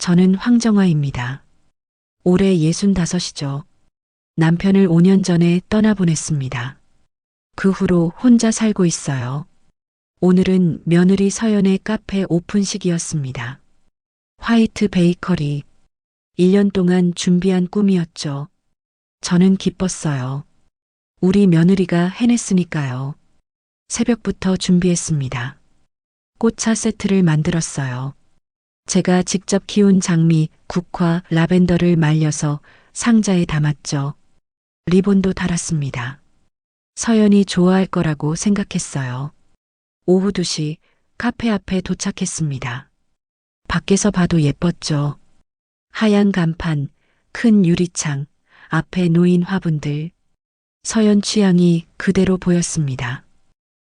저는 황정화입니다. 올해 65이죠. 남편을 5년 전에 떠나보냈습니다. 그 후로 혼자 살고 있어요. 오늘은 며느리 서연의 카페 오픈식이었습니다. 화이트 베이커리. 1년 동안 준비한 꿈이었죠. 저는 기뻤어요. 우리 며느리가 해냈으니까요. 새벽부터 준비했습니다. 꽃차 세트를 만들었어요. 제가 직접 키운 장미, 국화, 라벤더를 말려서 상자에 담았죠. 리본도 달았습니다. 서연이 좋아할 거라고 생각했어요. 오후 2시 카페 앞에 도착했습니다. 밖에서 봐도 예뻤죠. 하얀 간판, 큰 유리창, 앞에 놓인 화분들. 서연 취향이 그대로 보였습니다.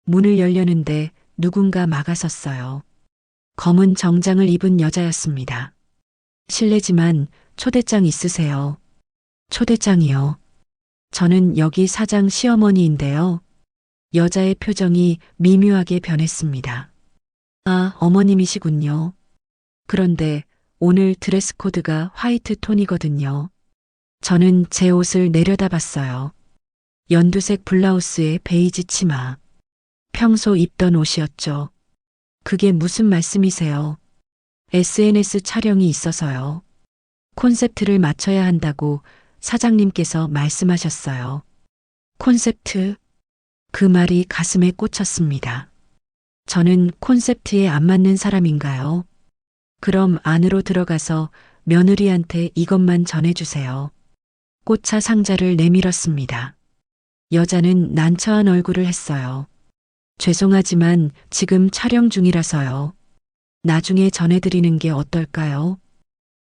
문을 열려는데 누군가 막아섰어요. 검은 정장을 입은 여자였습니다. 실례지만 초대장 있으세요? 초대장이요. 저는 여기 사장 시어머니인데요. 여자의 표정이 미묘하게 변했습니다. 아, 어머님이시군요. 그런데 오늘 드레스 코드가 화이트 톤이거든요. 저는 제 옷을 내려다봤어요. 연두색 블라우스에 베이지 치마. 평소 입던 옷이었죠. 그게 무슨 말씀이세요? SNS 촬영이 있어서요. 콘셉트를 맞춰야 한다고 사장님께서 말씀하셨어요. 콘셉트? 그 말이 가슴에 꽂혔습니다. 저는 콘셉트에 안 맞는 사람인가요? 그럼 안으로 들어가서 며느리한테 이것만 전해주세요. 꽃차 상자를 내밀었습니다. 여자는 난처한 얼굴을 했어요. 죄송하지만 지금 촬영 중이라서요. 나중에 전해드리는 게 어떨까요?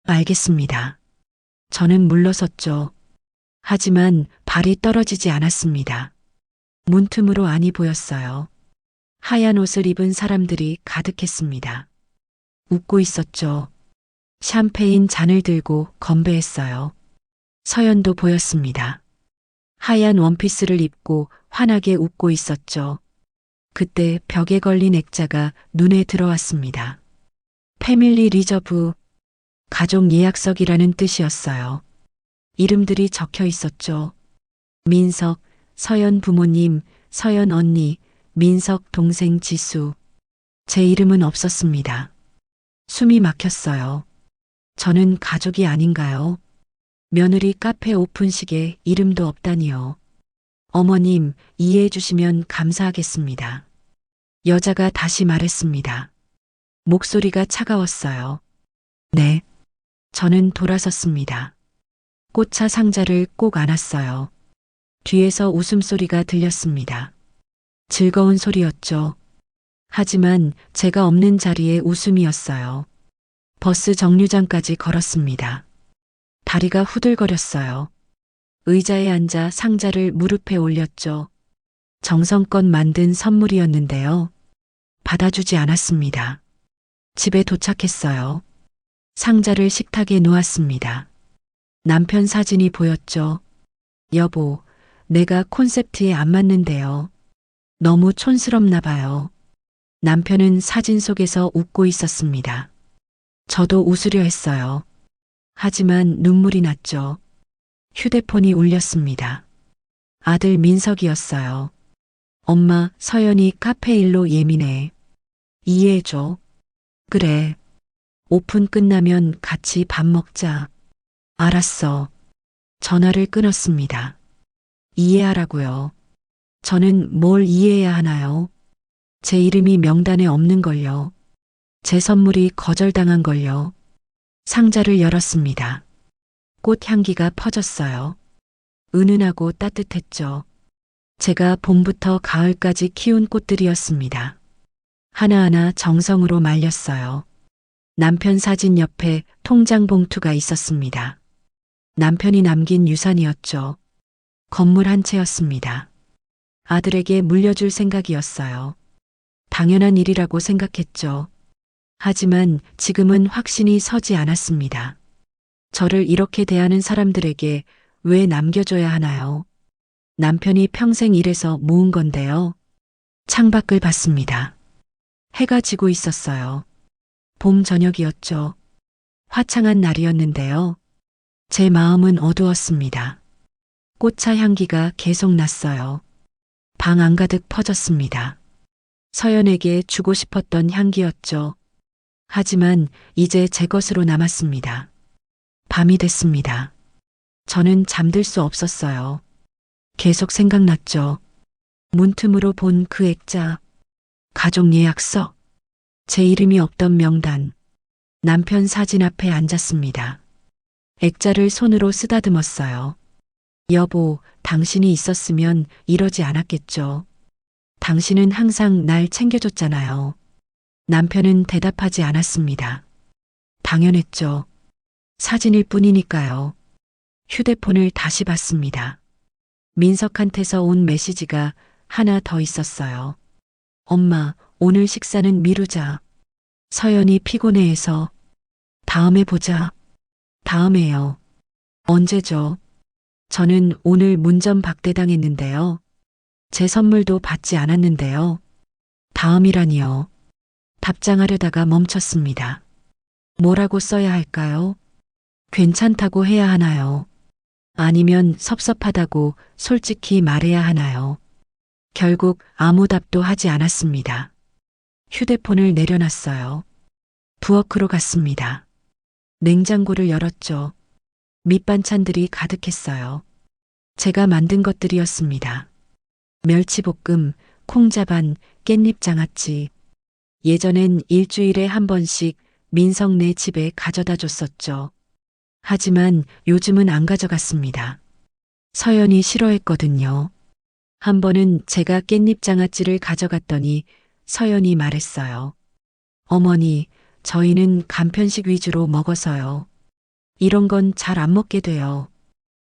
알겠습니다. 저는 물러섰죠. 하지만 발이 떨어지지 않았습니다. 문틈으로 안이 보였어요. 하얀 옷을 입은 사람들이 가득했습니다. 웃고 있었죠. 샴페인 잔을 들고 건배했어요. 서연도 보였습니다. 하얀 원피스를 입고 환하게 웃고 있었죠. 그때 벽에 걸린 액자가 눈에 들어왔습니다. 패밀리 리저브, 가족 예약석이라는 뜻이었어요. 이름들이 적혀 있었죠. 민석, 서연 부모님, 서연 언니, 민석 동생 지수. 제 이름은 없었습니다. 숨이 막혔어요. 저는 가족이 아닌가요? 며느리 카페 오픈식에 이름도 없다니요. 어머님, 이해해 주시면 감사하겠습니다. 여자가 다시 말했습니다. 목소리가 차가웠어요. 네. 저는 돌아섰습니다. 꽃차 상자를 꼭 안았어요. 뒤에서 웃음소리가 들렸습니다. 즐거운 소리였죠. 하지만 제가 없는 자리에 웃음이었어요. 버스 정류장까지 걸었습니다. 다리가 후들거렸어요. 의자에 앉아 상자를 무릎에 올렸죠. 정성껏 만든 선물이었는데요. 받아주지 않았습니다. 집에 도착했어요. 상자를 식탁에 놓았습니다. 남편 사진이 보였죠. 여보, 내가 콘셉트에 안 맞는데요. 너무 촌스럽나 봐요. 남편은 사진 속에서 웃고 있었습니다. 저도 웃으려 했어요. 하지만 눈물이 났죠. 휴대폰이 울렸습니다. 아들 민석이었어요. 엄마, 서연이 카페 일로 예민해. 이해해줘. 그래. 오픈 끝나면 같이 밥 먹자. 알았어. 전화를 끊었습니다. 이해하라고요. 저는 뭘 이해해야 하나요? 제 이름이 명단에 없는 걸요. 제 선물이 거절당한 걸요. 상자를 열었습니다. 꽃 향기가 퍼졌어요. 은은하고 따뜻했죠. 제가 봄부터 가을까지 키운 꽃들이었습니다. 하나하나 정성으로 말렸어요. 남편 사진 옆에 통장 봉투가 있었습니다. 남편이 남긴 유산이었죠. 건물 한 채였습니다. 아들에게 물려줄 생각이었어요. 당연한 일이라고 생각했죠. 하지만 지금은 확신이 서지 않았습니다. 저를 이렇게 대하는 사람들에게 왜 남겨줘야 하나요? 남편이 평생 일해서 모은 건데요. 창밖을 봤습니다. 해가 지고 있었어요. 봄 저녁이었죠. 화창한 날이었는데요. 제 마음은 어두웠습니다. 꽃차 향기가 계속 났어요. 방 안가득 퍼졌습니다. 서연에게 주고 싶었던 향기였죠. 하지만 이제 제 것으로 남았습니다. 밤이 됐습니다. 저는 잠들 수 없었어요. 계속 생각났죠. 문틈으로 본 그 액자, 가족 예약서, 제 이름이 없던 명단, 남편 사진 앞에 앉았습니다. 액자를 손으로 쓰다듬었어요. 여보, 당신이 있었으면 이러지 않았겠죠. 당신은 항상 날 챙겨줬잖아요. 남편은 대답하지 않았습니다. 당연했죠. 사진일 뿐이니까요. 휴대폰을 다시 봤습니다. 민석한테서 온 메시지가 하나 더 있었어요. 엄마, 오늘 식사는 미루자. 서연이 피곤해해서. 다음에 보자. 다음에요. 언제죠? 저는 오늘 문전 박대당했는데요. 제 선물도 받지 않았는데요. 다음이라니요. 답장하려다가 멈췄습니다. 뭐라고 써야 할까요? 괜찮다고 해야 하나요? 아니면 섭섭하다고 솔직히 말해야 하나요? 결국 아무 답도 하지 않았습니다. 휴대폰을 내려놨어요. 부엌으로 갔습니다. 냉장고를 열었죠. 밑반찬들이 가득했어요. 제가 만든 것들이었습니다. 멸치볶음, 콩자반, 깻잎장아찌. 예전엔 일주일에 한 번씩 민석네 집에 가져다 줬었죠. 하지만 요즘은 안 가져갔습니다. 서연이 싫어했거든요. 한 번은 제가 깻잎장아찌를 가져갔더니 서연이 말했어요. 어머니, 저희는 간편식 위주로 먹어서요. 이런 건 잘 안 먹게 돼요.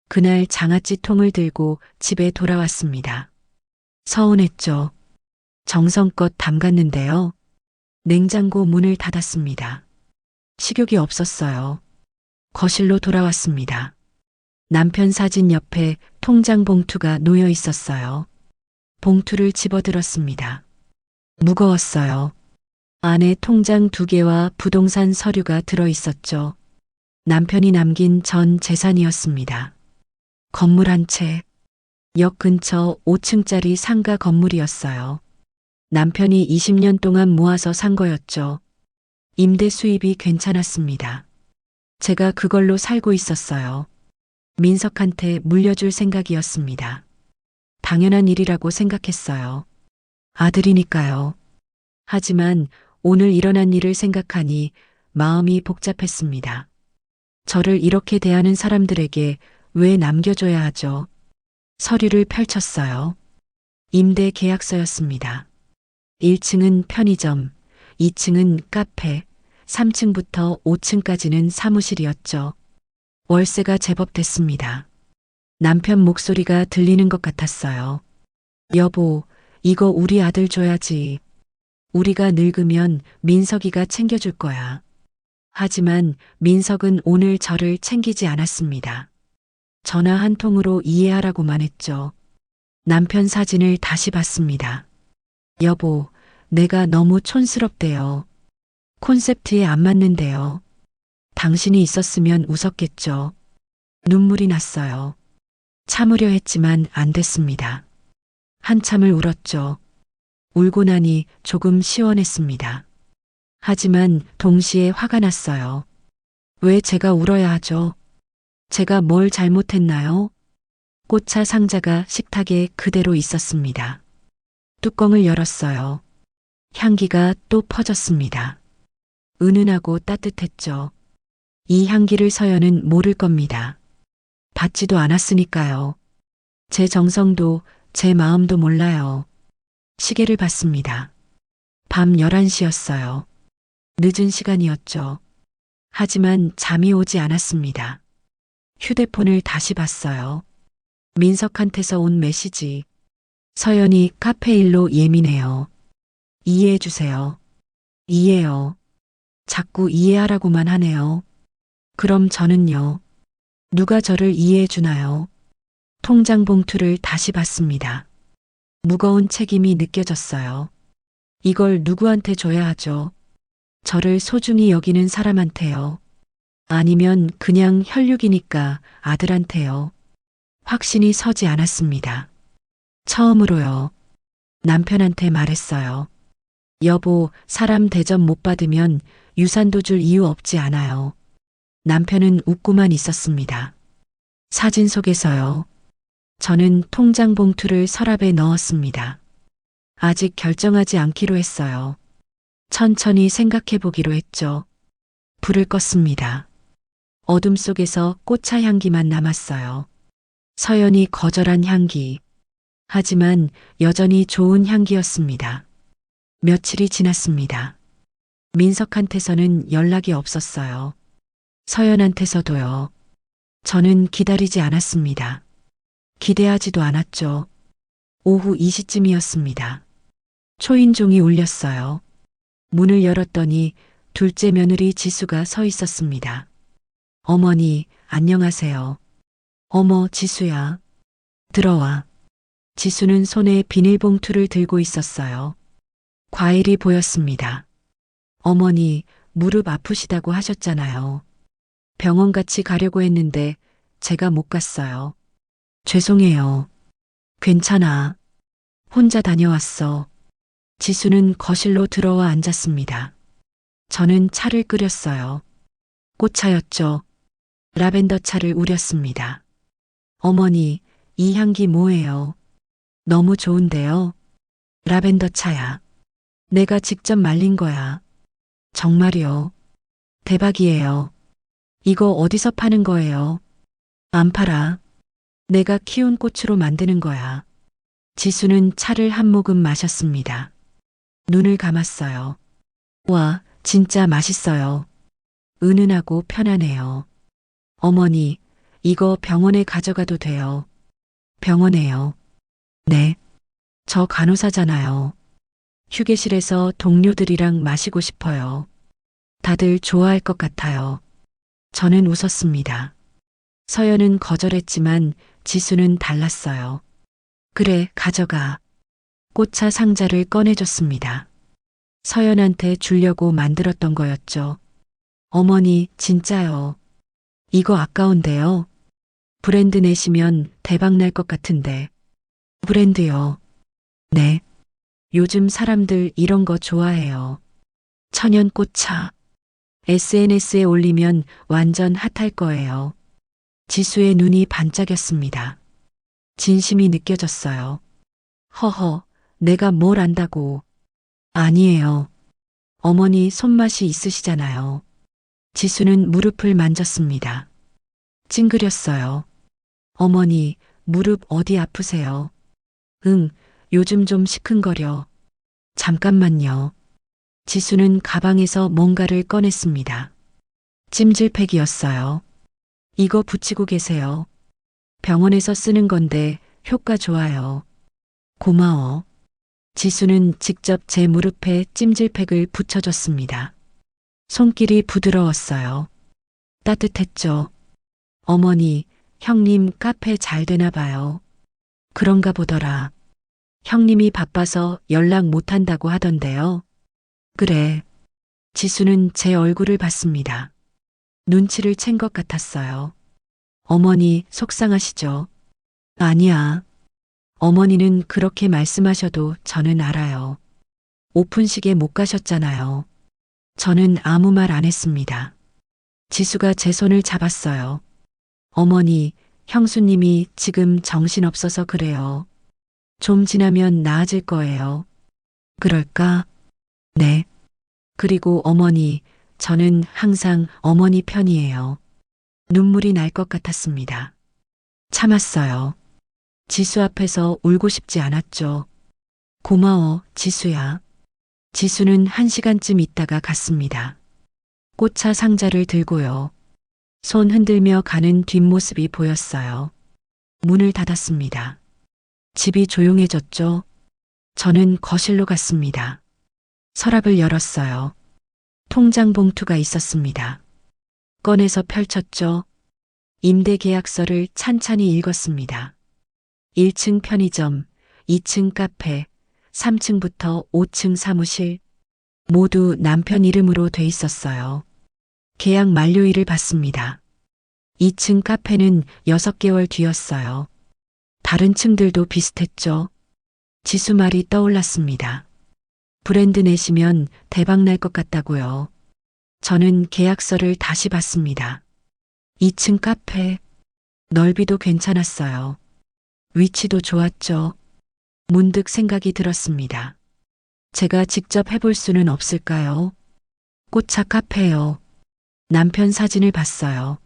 그날 장아찌 통을 들고 집에 돌아왔습니다. 서운했죠. 정성껏 담갔는데요. 냉장고 문을 닫았습니다. 식욕이 없었어요. 거실로 돌아왔습니다. 남편 사진 옆에 통장 봉투가 놓여 있었어요. 봉투를 집어들었습니다. 무거웠어요. 안에 통장 2개와 부동산 서류가 들어 있었죠. 남편이 남긴 전 재산이었습니다. 건물 한 채, 역 근처 5층짜리 상가 건물이었어요. 남편이 20년 동안 모아서 산 거였죠. 임대 수입이 괜찮았습니다. 제가 그걸로 살고 있었어요. 민석한테 물려줄 생각이었습니다. 당연한 일이라고 생각했어요. 아들이니까요. 하지만 오늘 일어난 일을 생각하니 마음이 복잡했습니다. 저를 이렇게 대하는 사람들에게 왜 남겨줘야 하죠? 서류를 펼쳤어요. 임대 계약서였습니다. 1층은 편의점, 2층은 카페, 3층부터 5층까지는 사무실이었죠. 월세가 제법 됐습니다. 남편 목소리가 들리는 것 같았어요. 여보, 이거 우리 아들 줘야지. 우리가 늙으면 민석이가 챙겨줄 거야. 하지만 민석은 오늘 저를 챙기지 않았습니다. 전화 한 통으로 이해하라고만 했죠. 남편 사진을 다시 봤습니다. 여보, 내가 너무 촌스럽대요. 콘셉트에 안 맞는데요. 당신이 있었으면 웃었겠죠. 눈물이 났어요. 참으려 했지만 안 됐습니다. 한참을 울었죠. 울고 나니 조금 시원했습니다. 하지만 동시에 화가 났어요. 왜 제가 울어야 하죠? 제가 뭘 잘못했나요? 꽃차 상자가 식탁에 그대로 있었습니다. 뚜껑을 열었어요. 향기가 또 퍼졌습니다. 은은하고 따뜻했죠. 이 향기를 서연은 모를 겁니다. 받지도 않았으니까요. 제 정성도 제 마음도 몰라요. 시계를 봤습니다. 밤 11시였어요. 늦은 시간이었죠. 하지만 잠이 오지 않았습니다. 휴대폰을 다시 봤어요. 민석한테서 온 메시지. 서연이 카페일로 예민해요. 이해해주세요. 이해요. 자꾸 이해하라고만 하네요. 그럼 저는요. 누가 저를 이해해주나요? 통장 봉투를 다시 봤습니다. 무거운 책임이 느껴졌어요. 이걸 누구한테 줘야 하죠? 저를 소중히 여기는 사람한테요. 아니면 그냥 혈육이니까 아들한테요. 확신이 서지 않았습니다. 처음으로요. 남편한테 말했어요. 여보, 사람 대접 못 받으면 유산도 줄 이유 없지 않아요. 남편은 웃고만 있었습니다. 사진 속에서요. 저는 통장 봉투를 서랍에 넣었습니다. 아직 결정하지 않기로 했어요. 천천히 생각해 보기로 했죠. 불을 껐습니다. 어둠 속에서 꽃차 향기만 남았어요. 서연이 거절한 향기. 하지만 여전히 좋은 향기였습니다. 며칠이 지났습니다. 민석한테서는 연락이 없었어요. 서연한테서도요. 저는 기다리지 않았습니다. 기대하지도 않았죠. 오후 2시쯤이었습니다. 초인종이 울렸어요. 문을 열었더니 둘째 며느리 지수가 서 있었습니다. 어머니, 안녕하세요. 어머, 지수야. 들어와. 지수는 손에 비닐봉투를 들고 있었어요. 과일이 보였습니다. 어머니, 무릎 아프시다고 하셨잖아요. 병원 같이 가려고 했는데 제가 못 갔어요. 죄송해요. 괜찮아. 혼자 다녀왔어. 지수는 거실로 들어와 앉았습니다. 저는 차를 끓였어요. 꽃차였죠. 라벤더 차를 우렸습니다. 어머니, 이 향기 뭐예요? 너무 좋은데요. 라벤더 차야. 내가 직접 말린 거야. 정말요. 대박이에요. 이거 어디서 파는 거예요? 안 팔아. 내가 키운 꽃으로 만드는 거야. 지수는 차를 한 모금 마셨습니다. 눈을 감았어요. 와, 진짜 맛있어요. 은은하고 편안해요. 어머니, 이거 병원에 가져가도 돼요. 병원에요. 네. 저 간호사잖아요. 휴게실에서 동료들이랑 마시고 싶어요. 다들 좋아할 것 같아요. 저는 웃었습니다. 서연은 거절했지만 지수는 달랐어요. 그래, 가져가. 꽃차 상자를 꺼내줬습니다. 서연한테 주려고 만들었던 거였죠. 어머니, 진짜요. 이거 아까운데요. 브랜드 내시면 대박 날 것 같은데. 브랜드요. 네. 요즘 사람들 이런 거 좋아해요. 천연꽃차. SNS에 올리면 완전 핫할 거예요. 지수의 눈이 반짝였습니다. 진심이 느껴졌어요. 허허, 내가 뭘 안다고. 아니에요. 어머니 손맛이 있으시잖아요. 지수는 무릎을 만졌습니다. 찡그렸어요. 어머니, 무릎 어디 아프세요? 응, 요즘 좀 시큰거려. 잠깐만요. 지수는 가방에서 뭔가를 꺼냈습니다. 찜질팩이었어요. 이거 붙이고 계세요. 병원에서 쓰는 건데 효과 좋아요. 고마워. 지수는 직접 제 무릎에 찜질팩을 붙여줬습니다. 손길이 부드러웠어요. 따뜻했죠. 어머니, 형님 카페 잘 되나 봐요. 그런가 보더라. 형님이 바빠서 연락 못 한다고 하던데요. 그래. 지수는 제 얼굴을 봤습니다. 눈치를 챈 것 같았어요. 어머니 속상하시죠? 아니야. 어머니는 그렇게 말씀하셔도 저는 알아요. 오픈식에 못 가셨잖아요. 저는 아무 말 안 했습니다. 지수가 제 손을 잡았어요. 어머니, 형수님이 지금 정신없어서 그래요. 좀 지나면 나아질 거예요. 그럴까? 네. 그리고 어머니, 저는 항상 어머니 편이에요. 눈물이 날 것 같았습니다. 참았어요. 지수 앞에서 울고 싶지 않았죠. 고마워, 지수야. 지수는 1시간쯤 있다가 갔습니다. 꽃차 상자를 들고요. 손 흔들며 가는 뒷모습이 보였어요. 문을 닫았습니다. 집이 조용해졌죠. 저는 거실로 갔습니다. 서랍을 열었어요. 통장 봉투가 있었습니다. 꺼내서 펼쳤죠. 임대 계약서를 찬찬히 읽었습니다. 1층 편의점, 2층 카페, 3층부터 5층 사무실, 모두 남편 이름으로 돼 있었어요. 계약 만료일을 봤습니다. 2층 카페는 6개월 뒤였어요. 다른 층들도 비슷했죠. 지수 말이 떠올랐습니다. 브랜드 내시면 대박 날 것 같다고요. 저는 계약서를 다시 봤습니다. 2층 카페, 넓이도 괜찮았어요. 위치도 좋았죠. 문득 생각이 들었습니다. 제가 직접 해볼 수는 없을까요? 꽃차 카페요. 남편 사진을 봤어요.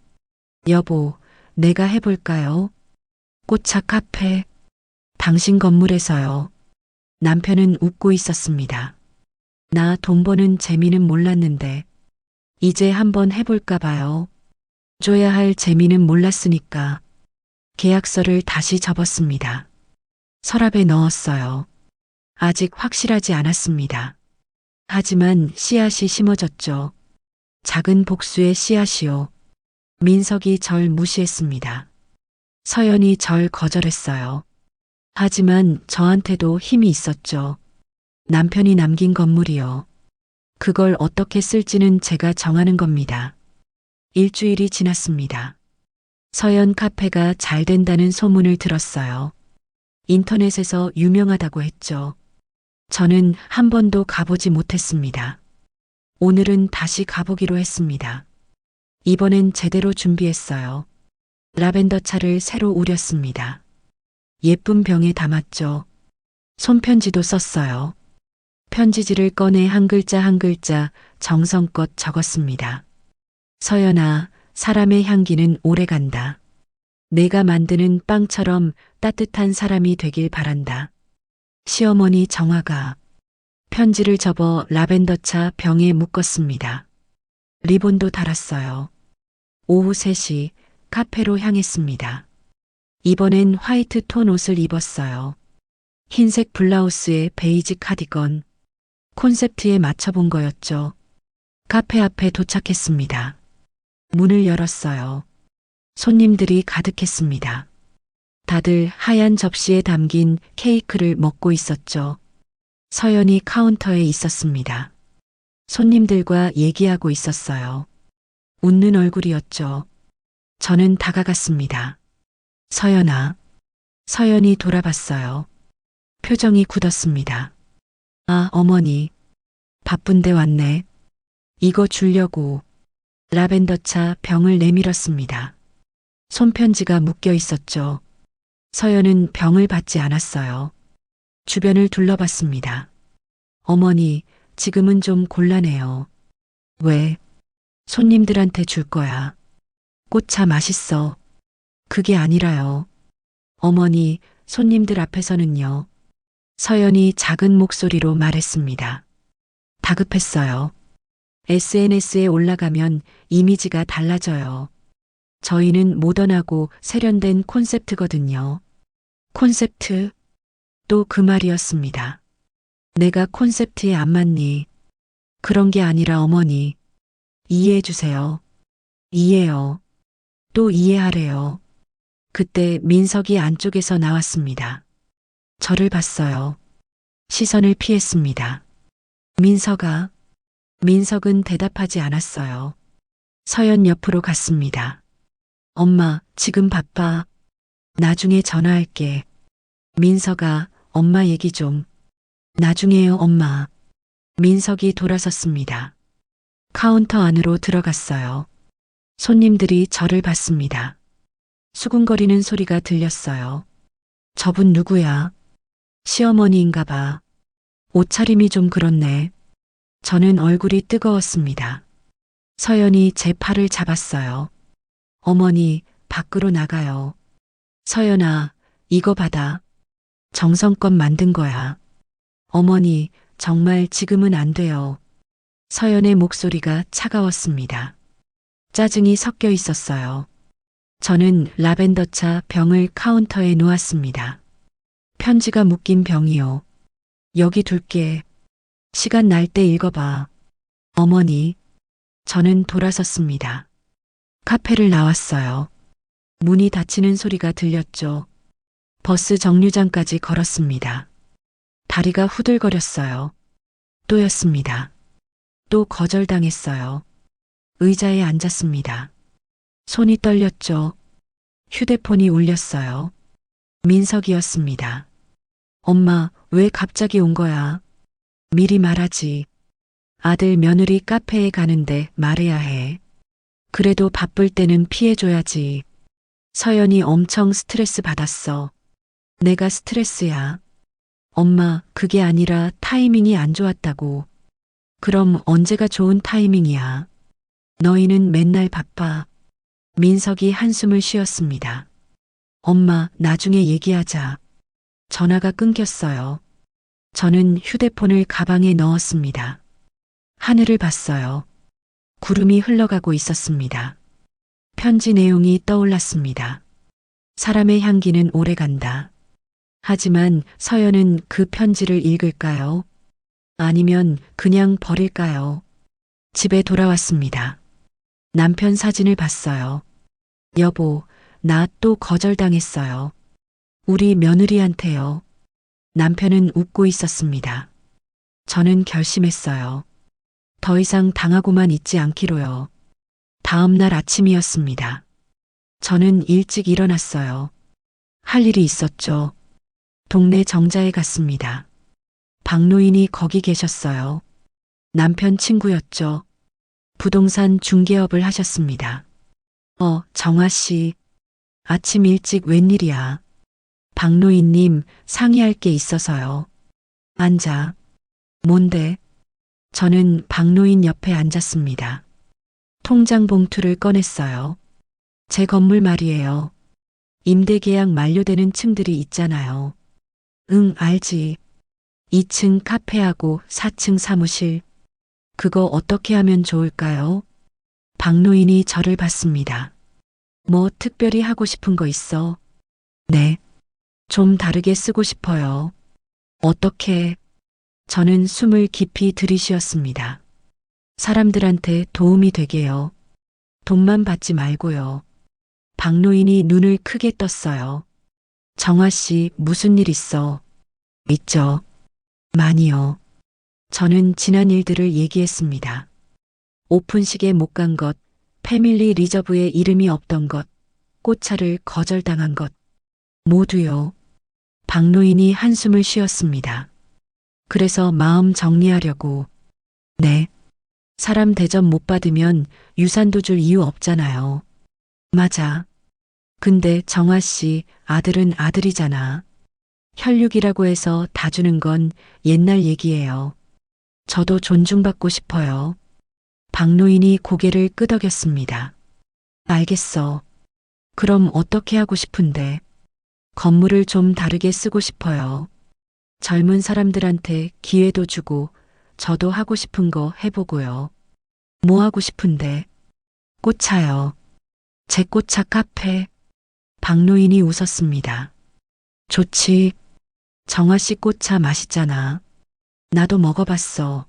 여보, 내가 해볼까요? 꽃차 카페. 당신 건물에서요. 남편은 웃고 있었습니다. 나 돈 버는 재미는 몰랐는데, 이제 한번 해볼까 봐요. 줘야 할 재미는 몰랐으니까. 계약서를 다시 접었습니다. 서랍에 넣었어요. 아직 확실하지 않았습니다. 하지만 씨앗이 심어졌죠. 작은 복수의 씨앗이요. 민석이 절 무시했습니다. 서연이 절 거절했어요. 하지만 저한테도 힘이 있었죠. 남편이 남긴 건물이요. 그걸 어떻게 쓸지는 제가 정하는 겁니다. 일주일이 지났습니다. 서연 카페가 잘 된다는 소문을 들었어요. 인터넷에서 유명하다고 했죠. 저는 한 번도 가보지 못했습니다. 오늘은 다시 가보기로 했습니다. 이번엔 제대로 준비했어요. 라벤더 차를 새로 우렸습니다. 예쁜 병에 담았죠. 손편지도 썼어요. 편지지를 꺼내 한 글자 한 글자 정성껏 적었습니다. 서연아, 사람의 향기는 오래간다. 내가 만드는 빵처럼 따뜻한 사람이 되길 바란다. 시어머니 정화가. 편지를 접어 라벤더차 병에 묶었습니다. 리본도 달았어요. 오후 3시 카페로 향했습니다. 이번엔 화이트 톤 옷을 입었어요. 흰색 블라우스에 베이지 카디건. 콘셉트에 맞춰본 거였죠. 카페 앞에 도착했습니다. 문을 열었어요. 손님들이 가득했습니다. 다들 하얀 접시에 담긴 케이크를 먹고 있었죠. 서연이 카운터에 있었습니다. 손님들과 얘기하고 있었어요. 웃는 얼굴이었죠. 저는 다가갔습니다. 서연아. 서연이 돌아봤어요. 표정이 굳었습니다. 아, 어머니. 바쁜데 왔네. 이거 주려고. 라벤더차 병을 내밀었습니다. 손편지가 묶여 있었죠. 서연은 병을 받지 않았어요. 주변을 둘러봤습니다. 어머니, 지금은 좀 곤란해요. 왜? 손님들한테 줄 거야. 꽃차 맛있어. 그게 아니라요. 어머니, 손님들 앞에서는요. 서연이 작은 목소리로 말했습니다. 다급했어요. SNS에 올라가면 이미지가 달라져요. 저희는 모던하고 세련된 콘셉트거든요. 콘셉트? 또 그 말이었습니다. 내가 콘셉트에 안 맞니? 그런 게 아니라 어머니. 이해해 주세요. 이해요. 또 이해하래요. 그때 민석이 안쪽에서 나왔습니다. 저를 봤어요. 시선을 피했습니다. 민석아. 민석은 대답하지 않았어요. 서연 옆으로 갔습니다. 엄마, 지금 바빠. 나중에 전화할게. 민석아, 엄마 얘기 좀. 나중에요, 엄마. 민석이 돌아섰습니다. 카운터 안으로 들어갔어요. 손님들이 저를 봤습니다. 수군거리는 소리가 들렸어요. 저분 누구야? 시어머니인가 봐. 옷차림이 좀 그렇네. 저는 얼굴이 뜨거웠습니다. 서연이 제 팔을 잡았어요. 어머니, 밖으로 나가요. 서연아, 이거 받아. 정성껏 만든 거야. 어머니, 정말 지금은 안 돼요. 서연의 목소리가 차가웠습니다. 짜증이 섞여 있었어요. 저는 라벤더차 병을 카운터에 놓았습니다. 편지가 묶인 병이요. 여기 둘게. 시간 날 때 읽어봐. 어머니. 저는 돌아섰습니다. 카페를 나왔어요. 문이 닫히는 소리가 들렸죠. 버스 정류장까지 걸었습니다. 다리가 후들거렸어요. 또였습니다. 또 거절당했어요. 의자에 앉았습니다. 손이 떨렸죠. 휴대폰이 울렸어요. 민석이었습니다. 엄마, 왜 갑자기 온 거야? 미리 말하지. 아들 며느리 카페에 가는데 말해야 해. 그래도 바쁠 때는 피해줘야지. 서연이 엄청 스트레스 받았어. 내가 스트레스야. 엄마, 그게 아니라 타이밍이 안 좋았다고. 그럼 언제가 좋은 타이밍이야? 너희는 맨날 바빠. 민석이 한숨을 쉬었습니다. 엄마, 나중에 얘기하자. 전화가 끊겼어요. 저는 휴대폰을 가방에 넣었습니다. 하늘을 봤어요. 구름이 흘러가고 있었습니다. 편지 내용이 떠올랐습니다. 사람의 향기는 오래간다. 하지만 서연은 그 편지를 읽을까요? 아니면 그냥 버릴까요? 집에 돌아왔습니다. 남편 사진을 봤어요. 여보, 나 또 거절당했어요. 우리 며느리한테요. 남편은 웃고 있었습니다. 저는 결심했어요. 더 이상 당하고만 있지 않기로요. 다음 날 아침이었습니다. 저는 일찍 일어났어요. 할 일이 있었죠. 동네 정자에 갔습니다. 박노인이 거기 계셨어요. 남편 친구였죠. 부동산 중개업을 하셨습니다. 정아 씨. 아침 일찍 웬일이야? 박노인님, 상의할 게 있어서요. 앉아. 뭔데? 저는 박노인 옆에 앉았습니다. 통장 봉투를 꺼냈어요. 제 건물 말이에요. 임대 계약 만료되는 층들이 있잖아요. 응, 알지. 2층 카페하고 4층 사무실. 그거 어떻게 하면 좋을까요? 박노인이 저를 봤습니다. 뭐 특별히 하고 싶은 거 있어? 네. 좀 다르게 쓰고 싶어요. 어떻게? 저는 숨을 깊이 들이쉬었습니다. 사람들한테 도움이 되게요. 돈만 받지 말고요. 박노인이 눈을 크게 떴어요. 정아 씨, 무슨 일 있어? 있죠. 많이요. 저는 지난 일들을 얘기했습니다. 오픈식에 못 간 것, 패밀리 리저브에 이름이 없던 것, 꽃차를 거절당한 것, 모두요. 박노인이 한숨을 쉬었습니다. 그래서 마음 정리하려고. 네. 사람 대접 못 받으면 유산도 줄 이유 없잖아요. 맞아. 근데 정아 씨, 아들은 아들이잖아. 혈육이라고 해서 다 주는 건 옛날 얘기예요. 저도 존중받고 싶어요. 박노인이 고개를 끄덕였습니다. 알겠어. 그럼 어떻게 하고 싶은데? 건물을 좀 다르게 쓰고 싶어요. 젊은 사람들한테 기회도 주고 저도 하고 싶은 거 해보고요. 뭐 하고 싶은데? 꽃차요. 제 꽃차 카페. 박노인이 웃었습니다. 좋지. 정아 씨 꽃차 맛있잖아. 나도 먹어봤어.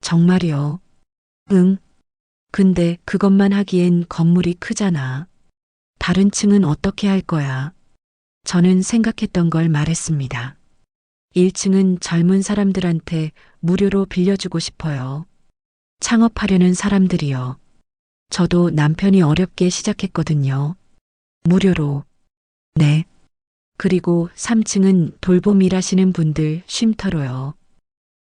정말이요. 응. 근데 그것만 하기엔 건물이 크잖아. 다른 층은 어떻게 할 거야? 저는 생각했던 걸 말했습니다. 1층은 젊은 사람들한테 무료로 빌려주고 싶어요. 창업하려는 사람들이요. 저도 남편이 어렵게 시작했거든요. 무료로. 네. 그리고 3층은 돌봄 일하시는 분들 쉼터로요.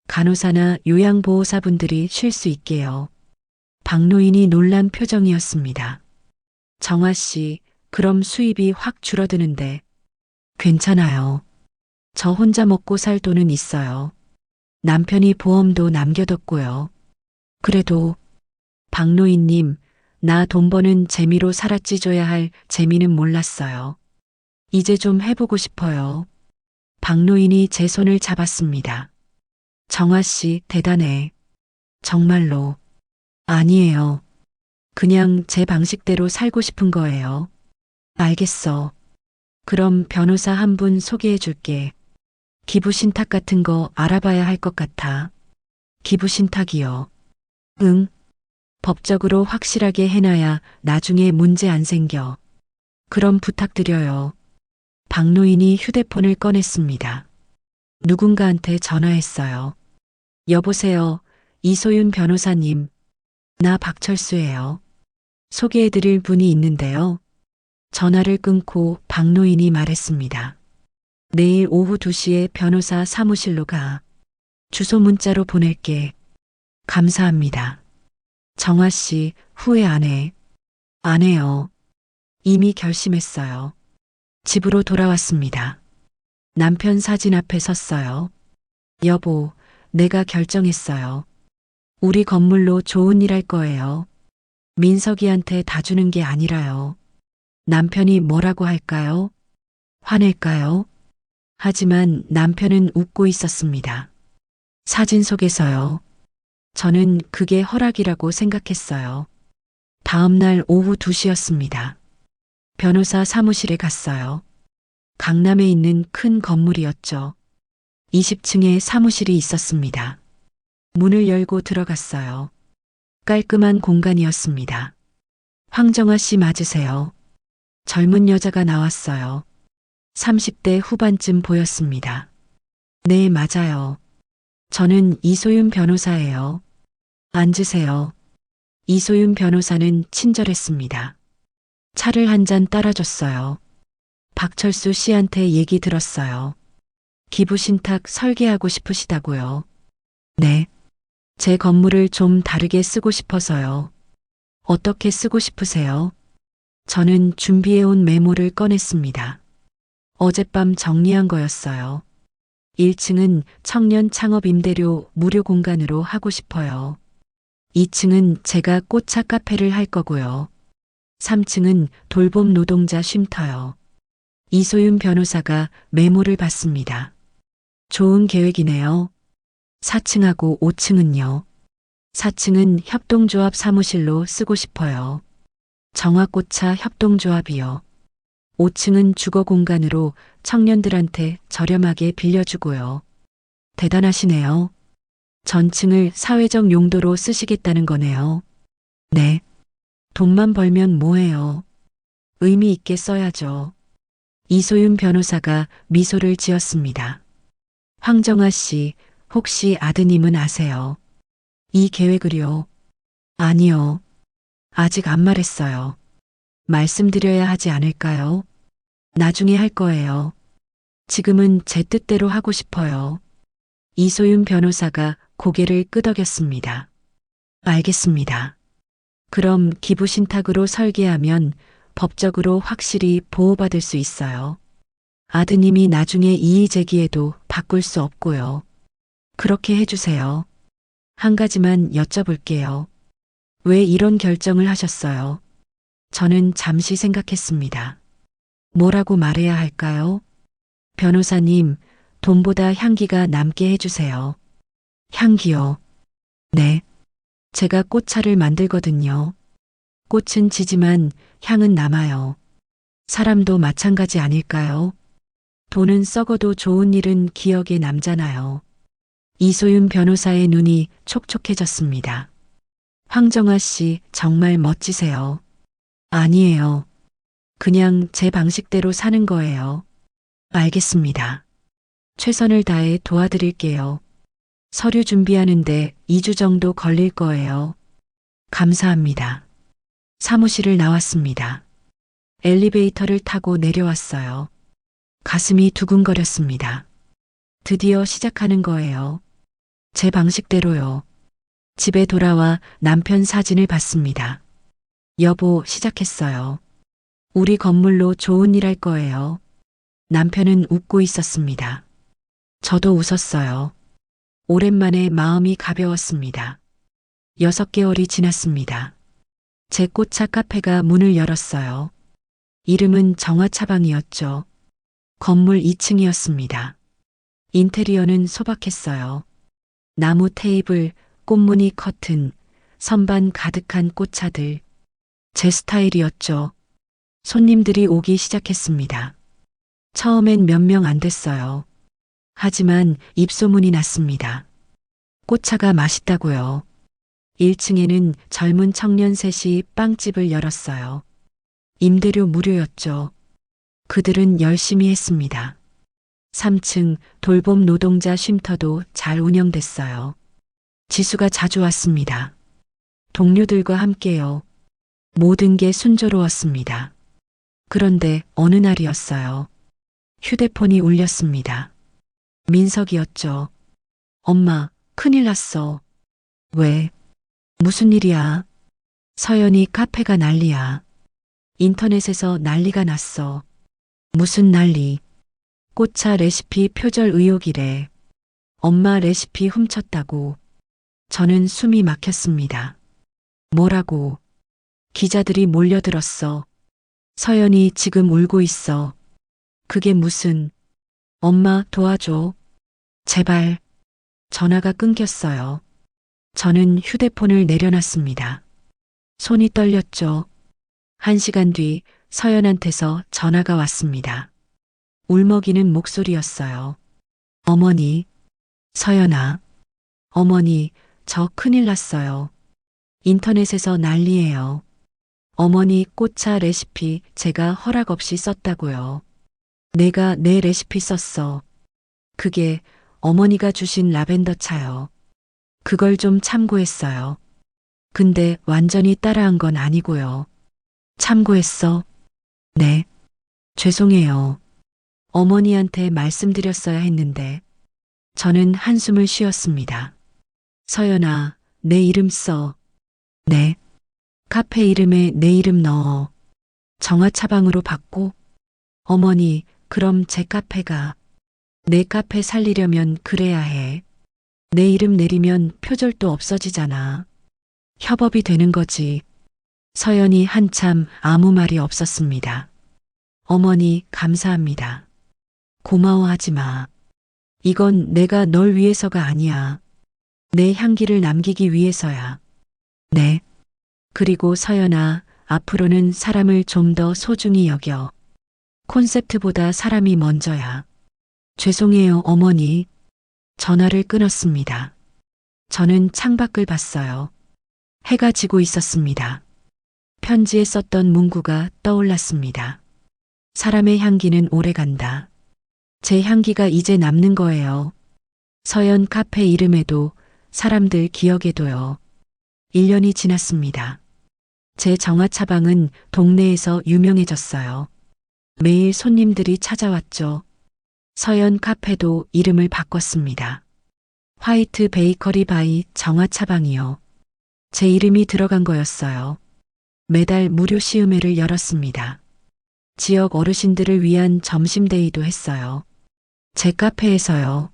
간호사나 요양보호사분들이 쉴 수 있게요. 박노인이 놀란 표정이었습니다. 정아 씨, 그럼 수입이 확 줄어드는데. 괜찮아요. 저 혼자 먹고 살 돈은 있어요. 남편이 보험도 남겨뒀고요. 그래도 박노인님, 나 돈 버는 재미로 살았지 줘야 할 재미는 몰랐어요. 이제 좀 해보고 싶어요. 박노인이 제 손을 잡았습니다. 정아 씨, 대단해. 정말로. 아니에요. 그냥 제 방식대로 살고 싶은 거예요. 알겠어. 그럼 변호사 한 분 소개해 줄게. 기부 신탁 같은 거 알아봐야 할 것 같아. 기부 신탁이요. 응. 법적으로 확실하게 해놔야 나중에 문제 안 생겨. 그럼 부탁드려요. 박노인이 휴대폰을 꺼냈습니다. 누군가한테 전화했어요. 여보세요. 이소윤 변호사님. 나 박철수예요. 소개해드릴 분이 있는데요. 전화를 끊고 박노인이 말했습니다. 내일 오후 2시에 변호사 사무실로 가. 주소 문자로 보낼게. 감사합니다. 정아 씨, 후회 안 해. 안 해요. 이미 결심했어요. 집으로 돌아왔습니다. 남편 사진 앞에 섰어요. 여보, 내가 결정했어요. 우리 건물로 좋은 일 할 거예요. 민석이한테 다 주는 게 아니라요. 남편이 뭐라고 할까요? 화낼까요? 하지만 남편은 웃고 있었습니다. 사진 속에서요. 저는 그게 허락이라고 생각했어요. 다음 날 오후 2시였습니다. 변호사 사무실에 갔어요. 강남에 있는 큰 건물이었죠. 20층에 사무실이 있었습니다. 문을 열고 들어갔어요. 깔끔한 공간이었습니다. 황정아 씨 맞으세요? 젊은 여자가 나왔어요. 30대 후반쯤 보였습니다. 네, 맞아요. 저는 이소윤 변호사예요. 앉으세요. 이소윤 변호사는 친절했습니다. 차를 한 잔 따라줬어요. 박철수 씨한테 얘기 들었어요. 기부신탁 설계하고 싶으시다고요. 네. 제 건물을 좀 다르게 쓰고 싶어서요. 어떻게 쓰고 싶으세요? 저는 준비해온 메모를 꺼냈습니다. 어젯밤 정리한 거였어요. 1층은 청년 창업 임대료 무료 공간으로 하고 싶어요. 2층은 제가 꽃차 카페를 할 거고요. 3층은 돌봄 노동자 쉼터요. 이소윤 변호사가 메모를 받습니다. 좋은 계획이네요. 4층하고 5층은요. 4층은 협동조합 사무실로 쓰고 싶어요. 정화꽃차 협동조합이요. 5층은 주거 공간으로 청년들한테 저렴하게 빌려주고요. 대단하시네요. 전층을 사회적 용도로 쓰시겠다는 거네요. 네. 돈만 벌면 뭐해요. 의미 있게 써야죠. 이소윤 변호사가 미소를 지었습니다. 황정아 씨, 혹시 아드님은 아세요? 이 계획을요? 아니요. 아직 안 말했어요. 말씀드려야 하지 않을까요? 나중에 할 거예요. 지금은 제 뜻대로 하고 싶어요. 이소윤 변호사가 고개를 끄덕였습니다. 알겠습니다. 그럼 기부신탁으로 설계하면 법적으로 확실히 보호받을 수 있어요. 아드님이 나중에 이의제기해도 바꿀 수 없고요. 그렇게 해주세요. 한 가지만 여쭤볼게요. 왜 이런 결정을 하셨어요? 저는 잠시 생각했습니다. 뭐라고 말해야 할까요? 변호사님, 돈보다 향기가 남게 해주세요. 향기요. 네. 제가 꽃차를 만들거든요. 꽃은 지지만 향은 남아요. 사람도 마찬가지 아닐까요? 돈은 썩어도 좋은 일은 기억에 남잖아요. 이소윤 변호사의 눈이 촉촉해졌습니다. 황정아 씨, 정말 멋지세요. 아니에요. 그냥 제 방식대로 사는 거예요. 알겠습니다. 최선을 다해 도와드릴게요. 서류 준비하는데 2주 정도 걸릴 거예요. 감사합니다. 사무실을 나왔습니다. 엘리베이터를 타고 내려왔어요. 가슴이 두근거렸습니다. 드디어 시작하는 거예요. 제 방식대로요. 집에 돌아와 남편 사진을 봤습니다. 여보, 시작했어요. 우리 건물로 좋은 일 할 거예요. 남편은 웃고 있었습니다. 저도 웃었어요. 오랜만에 마음이 가벼웠습니다. 6개월이 지났습니다. 제 꽃차 카페가 문을 열었어요. 이름은 정화차방이었죠. 건물 2층이었습니다. 인테리어는 소박했어요. 나무 테이블, 꽃무늬 커튼, 선반 가득한 꽃차들. 제 스타일이었죠. 손님들이 오기 시작했습니다. 처음엔 몇 명 안 됐어요. 하지만 입소문이 났습니다. 꽃차가 맛있다고요. 1층에는 젊은 청년 셋이 빵집을 열었어요. 임대료 무료였죠. 그들은 열심히 했습니다. 3층 돌봄 노동자 쉼터도 잘 운영됐어요. 지수가 자주 왔습니다. 동료들과 함께요. 모든 게 순조로웠습니다. 그런데 어느 날이었어요. 휴대폰이 울렸습니다. 민석이었죠. 엄마, 큰일 났어. 왜? 무슨 일이야? 서연이 카페가 난리야. 인터넷에서 난리가 났어. 무슨 난리? 꽃차 레시피 표절 의혹이래. 엄마 레시피 훔쳤다고. 저는 숨이 막혔습니다. 뭐라고? 기자들이 몰려들었어. 서연이 지금 울고 있어. 그게 무슨? 엄마 도와줘. 제발. 전화가 끊겼어요. 저는 휴대폰을 내려놨습니다. 손이 떨렸죠. 1시간 뒤 서연한테서 전화가 왔습니다. 울먹이는 목소리였어요. 어머니, 서연아. 어머니, 저 큰일 났어요. 인터넷에서 난리예요. 어머니 꽃차 레시피 제가 허락 없이 썼다고요. 내가 내 레시피 썼어. 그게 어머니가 주신 라벤더 차요. 그걸 좀 참고했어요. 근데 완전히 따라한 건 아니고요. 참고했어? 네. 죄송해요. 어머니한테 말씀드렸어야 했는데. 저는 한숨을 쉬었습니다. 서연아, 내 이름 써. 네. 카페 이름에 내 이름 넣어. 정화차방으로 바꿔? 어머니, 그럼 제 카페가. 내 카페 살리려면 그래야 해. 내 이름 내리면 표절도 없어지잖아. 협업이 되는 거지. 서연이 한참 아무 말이 없었습니다. 어머니, 감사합니다. 고마워하지 마. 이건 내가 널 위해서가 아니야. 내 향기를 남기기 위해서야. 네. 그리고 서연아, 앞으로는 사람을 좀 더 소중히 여겨. 콘셉트보다 사람이 먼저야. 죄송해요, 어머니. 전화를 끊었습니다. 저는 창밖을 봤어요. 해가 지고 있었습니다. 편지에 썼던 문구가 떠올랐습니다. 사람의 향기는 오래간다. 제 향기가 이제 남는 거예요. 서연 카페 이름에도 사람들 기억에도요. 1년이 지났습니다. 제 정화차방은 동네에서 유명해졌어요. 매일 손님들이 찾아왔죠. 서연 카페도 이름을 바꿨습니다. 화이트 베이커리 바이 정화차방이요. 제 이름이 들어간 거였어요. 매달 무료 시음회를 열었습니다. 지역 어르신들을 위한 점심데이도 했어요. 제 카페에서요.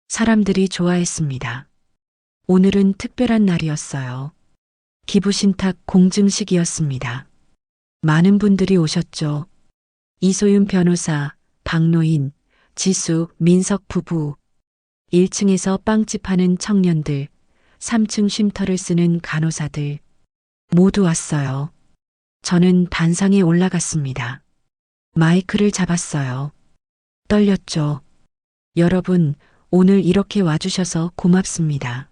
사람들이 좋아했습니다. 오늘은 특별한 날이었어요. 기부신탁 공증식이었습니다. 많은 분들이 오셨죠. 이소윤 변호사, 박노인, 지수, 민석 부부, 1층에서 빵집 하는 청년들, 3층 쉼터를 쓰는 간호사들, 모두 왔어요. 저는 단상에 올라갔습니다. 마이크를 잡았어요. 떨렸죠. 여러분, 오늘 이렇게 와주셔서 고맙습니다.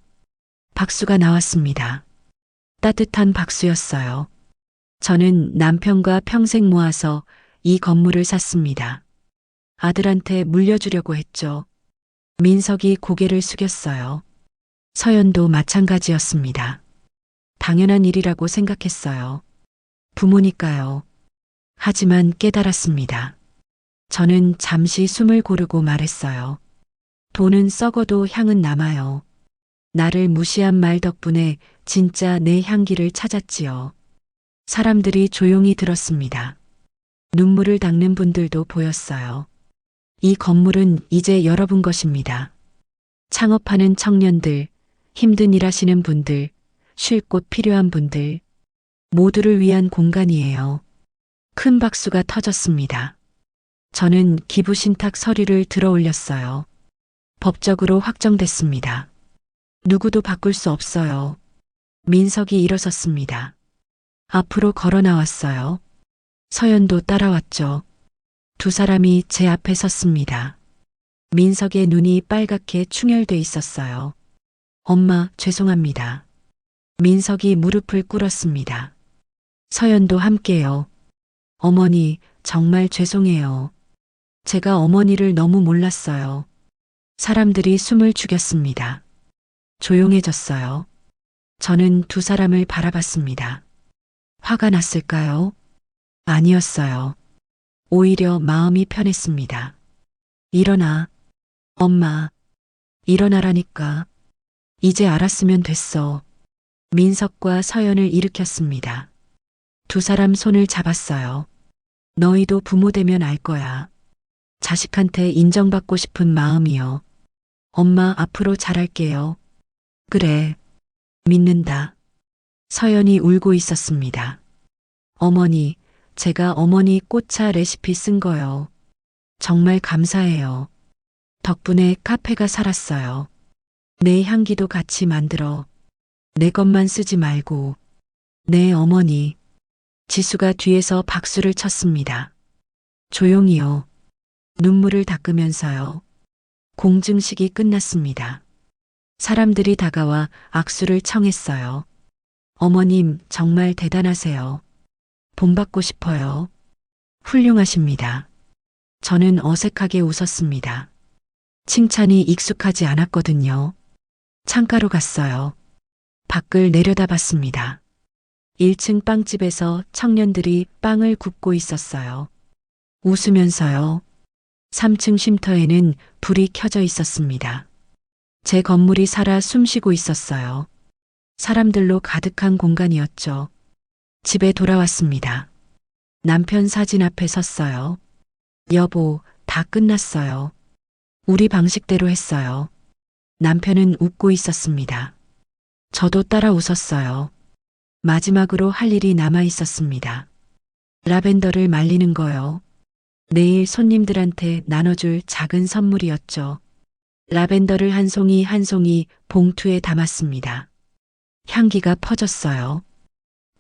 박수가 나왔습니다. 따뜻한 박수였어요. 저는 남편과 평생 모아서 이 건물을 샀습니다. 아들한테 물려주려고 했죠. 민석이 고개를 숙였어요. 서연도 마찬가지였습니다. 당연한 일이라고 생각했어요. 부모니까요. 하지만 깨달았습니다. 저는 잠시 숨을 고르고 말했어요. 돈은 썩어도 향은 남아요. 나를 무시한 말 덕분에 진짜 내 향기를 찾았지요. 사람들이 조용히 들었습니다. 눈물을 닦는 분들도 보였어요. 이 건물은 이제 여러분 것입니다. 창업하는 청년들, 힘든 일 하시는 분들, 쉴 곳 필요한 분들, 모두를 위한 공간이에요. 큰 박수가 터졌습니다. 저는 기부신탁 서류를 들어 올렸어요. 법적으로 확정됐습니다. 누구도 바꿀 수 없어요. 민석이 일어섰습니다. 앞으로 걸어 나왔어요. 서연도 따라왔죠. 두 사람이 제 앞에 섰습니다. 민석의 눈이 빨갛게 충혈돼 있었어요. 엄마, 죄송합니다. 민석이 무릎을 꿇었습니다. 서연도 함께요. 어머니, 정말 죄송해요. 제가 어머니를 너무 몰랐어요. 사람들이 숨을 죽였습니다. 조용해졌어요. 저는 두 사람을 바라봤습니다. 화가 났을까요? 아니었어요. 오히려 마음이 편했습니다. 일어나. 엄마. 일어나라니까. 이제 알았으면 됐어. 민석과 서연을 일으켰습니다. 두 사람 손을 잡았어요. 너희도 부모 되면 알 거야. 자식한테 인정받고 싶은 마음이요. 엄마 앞으로 잘할게요. 그래. 믿는다. 서연이 울고 있었습니다. 어머니, 제가 어머니 꽃차 레시피 쓴 거요. 정말 감사해요. 덕분에 카페가 살았어요. 내 향기도 같이 만들어. 내 것만 쓰지 말고. 네, 어머니. 지수가 뒤에서 박수를 쳤습니다. 조용히요. 눈물을 닦으면서요. 공증식이 끝났습니다. 사람들이 다가와 악수를 청했어요. 어머님, 정말 대단하세요. 본받고 싶어요. 훌륭하십니다. 저는 어색하게 웃었습니다. 칭찬이 익숙하지 않았거든요. 창가로 갔어요. 밖을 내려다봤습니다. 1층 빵집에서 청년들이 빵을 굽고 있었어요. 웃으면서요. 3층 쉼터에는 불이 켜져 있었습니다. 제 건물이 살아 숨쉬고 있었어요. 사람들로 가득한 공간이었죠. 집에 돌아왔습니다. 남편 사진 앞에 섰어요. 여보, 다 끝났어요. 우리 방식대로 했어요. 남편은 웃고 있었습니다. 저도 따라 웃었어요. 마지막으로 할 일이 남아 있었습니다. 라벤더를 말리는 거요. 내일 손님들한테 나눠줄 작은 선물이었죠. 라벤더를 한 송이 한 송이 봉투에 담았습니다. 향기가 퍼졌어요.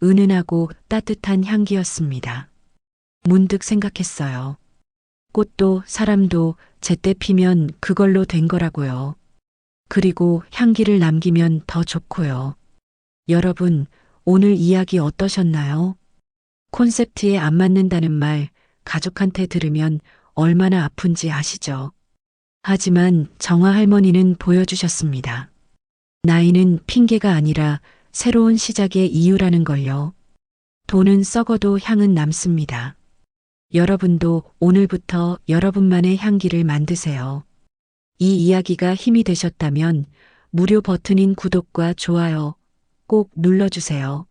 은은하고 따뜻한 향기였습니다. 문득 생각했어요. 꽃도 사람도 제때 피면 그걸로 된 거라고요. 그리고 향기를 남기면 더 좋고요. 여러분, 오늘 이야기 어떠셨나요? 콘셉트에 안 맞는다는 말 가족한테 들으면 얼마나 아픈지 아시죠? 하지만 정화 할머니는 보여주셨습니다. 나이는 핑계가 아니라 새로운 시작의 이유라는 걸요. 돈은 썩어도 향은 남습니다. 여러분도 오늘부터 여러분만의 향기를 만드세요. 이 이야기가 힘이 되셨다면 무료 버튼인 구독과 좋아요 꼭 눌러주세요.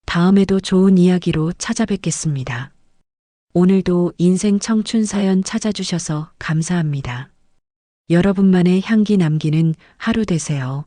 다음에도 좋은 이야기로 찾아뵙겠습니다. 오늘도 인생 청춘 사연 찾아주셔서 감사합니다. 여러분만의 향기 남기는 하루 되세요.